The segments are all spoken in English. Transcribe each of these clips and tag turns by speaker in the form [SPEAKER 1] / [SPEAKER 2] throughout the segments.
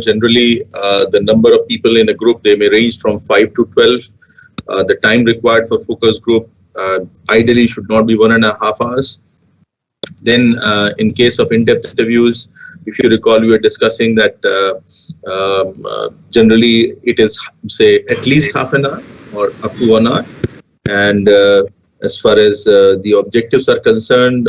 [SPEAKER 1] Generally, the number of people in a group, they may range from 5 to 12. The time required for focus group ideally should not be 1.5 hours. Then, in case of in-depth interviews, if you recall, we were discussing that generally it is, say, at least half an hour or up to 1 hour. And as far as the objectives are concerned,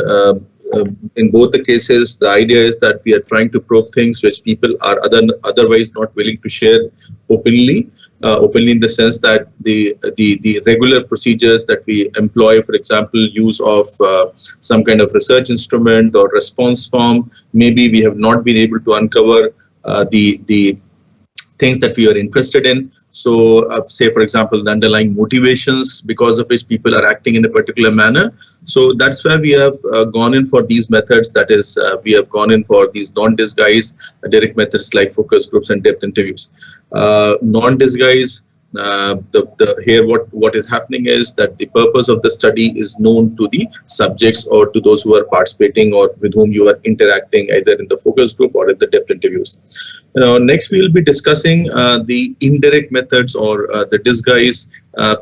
[SPEAKER 1] in both the cases, the idea is that we are trying to probe things which people are otherwise not willing to share openly. Openly in the sense that the regular procedures that we employ, for example, use of some kind of research instrument or response form, maybe we have not been able to uncover the things that we are interested in. So, say, for example, the underlying motivations because of which people are acting in a particular manner. So that's where we have gone in for these methods. That is, we have gone in for these non-disguised direct methods like focus groups and depth interviews. Non-disguised, here what is happening is that the purpose of the study is known to the subjects or to those who are participating or with whom you are interacting either in the focus group or in the depth interviews. Next we will be discussing the indirect methods or the disguise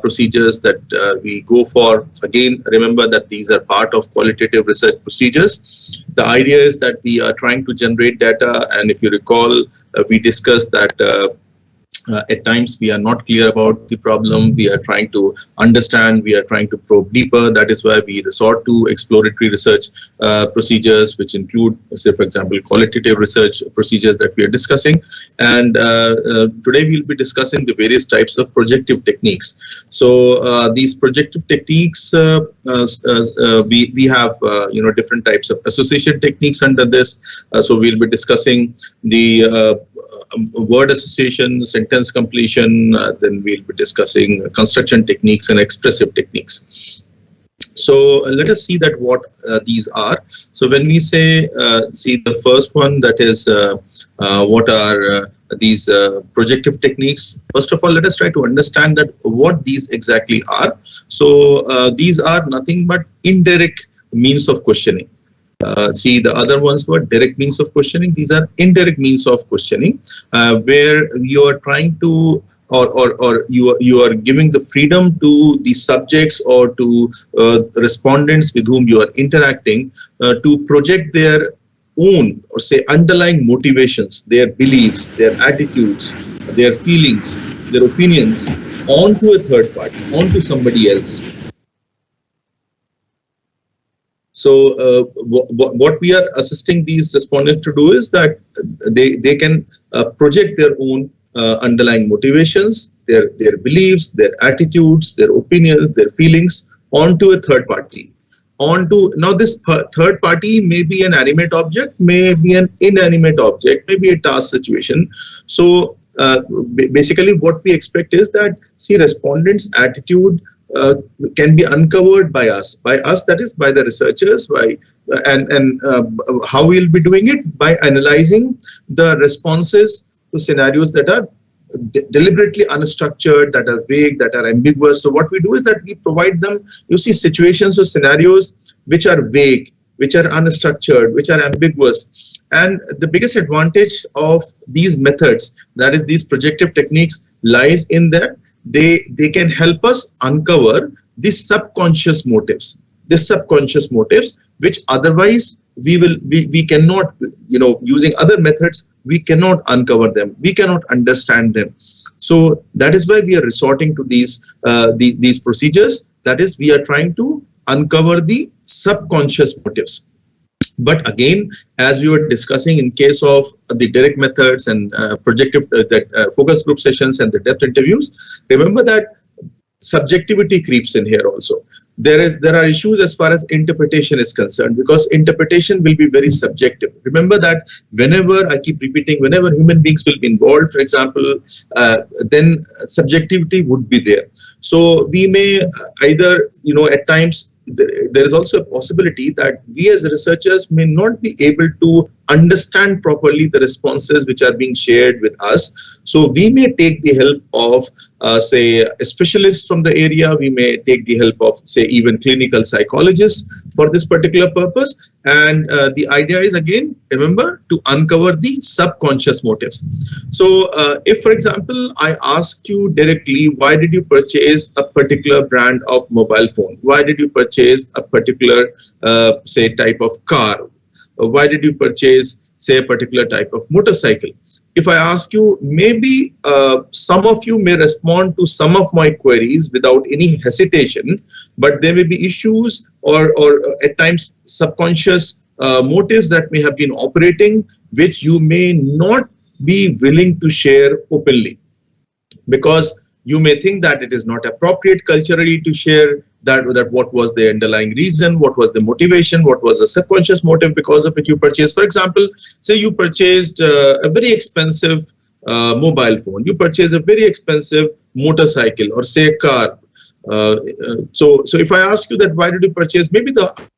[SPEAKER 1] procedures that we go for. Again, remember that these are part of qualitative research procedures. The idea is that we are trying to generate data, and if you recall, we discussed that at times we are not clear about the problem. We are trying to understand, we are trying to probe deeper. That is why we resort to exploratory research procedures, which include, say, for example, qualitative research procedures that we are discussing. And today we'll be discussing the various types of projective techniques. So these projective techniques, we have different types of association techniques under this. So we'll be discussing the word association, sentence completion, then we'll be discussing construction techniques and expressive techniques. So let us see that what these are. So when we say, see the first one, that is what are these projective techniques. First of all, let us try to understand that what these exactly are. So these are nothing but indirect means of questioning. See, the other ones were direct means of questioning. These are indirect means of questioning, where you are trying to, or you are giving the freedom to the subjects or to respondents with whom you are interacting to project their own, or say, underlying motivations, their beliefs, their attitudes, their feelings, their opinions onto a third party, onto somebody else. So what we are assisting these respondents to do is that they can project their own underlying motivations, their beliefs, their attitudes, their opinions, their feelings onto a third party. Now this third party may be an animate object, may be an inanimate object, may be a task situation. So basically what we expect is that, see, respondents' attitude can be uncovered by us, that is by the researchers, and how we'll be doing it by analyzing the responses to scenarios that are deliberately unstructured, that are vague, that are ambiguous. So what we do is that we provide them, you see, situations or scenarios which are vague, which are unstructured, which are ambiguous. And the biggest advantage of these methods, that is these projective techniques, lies in that they can help us uncover the subconscious motives, which otherwise we cannot, using other methods, we cannot uncover them, we cannot understand them. So that is why we are resorting to these procedures. That is, we are trying to uncover the subconscious motives. But again, as we were discussing in case of the direct methods and projective focus group sessions and the depth interviews, remember that subjectivity creeps in here also. There are issues as far as interpretation is concerned, because interpretation will be very subjective. Remember that whenever, I keep repeating, whenever human beings will be involved, for example, then subjectivity would be there. So we may either, at times, there is also a possibility that we as researchers may not be able to understand properly the responses which are being shared with us. So we may take the help of, say, a specialist from the area. We may take the help of, say, even clinical psychologists for this particular purpose. And the idea is, again, remember, to uncover the subconscious motives. So if, for example, I ask you directly, why did you purchase a particular brand of mobile phone? Why did you purchase a particular, say, type of car? Why did you purchase, say, a particular type of motorcycle? If I ask you, maybe some of you may respond to some of my queries without any hesitation, but there may be issues or at times subconscious motives that may have been operating, which you may not be willing to share openly, because you may think that it is not appropriate culturally to share that what was the underlying reason, what was the motivation, what was the subconscious motive because of which you purchased. For example, say you purchased a very expensive mobile phone, you purchased a very expensive motorcycle, or say a car. So if I ask you that why did you purchase, maybe the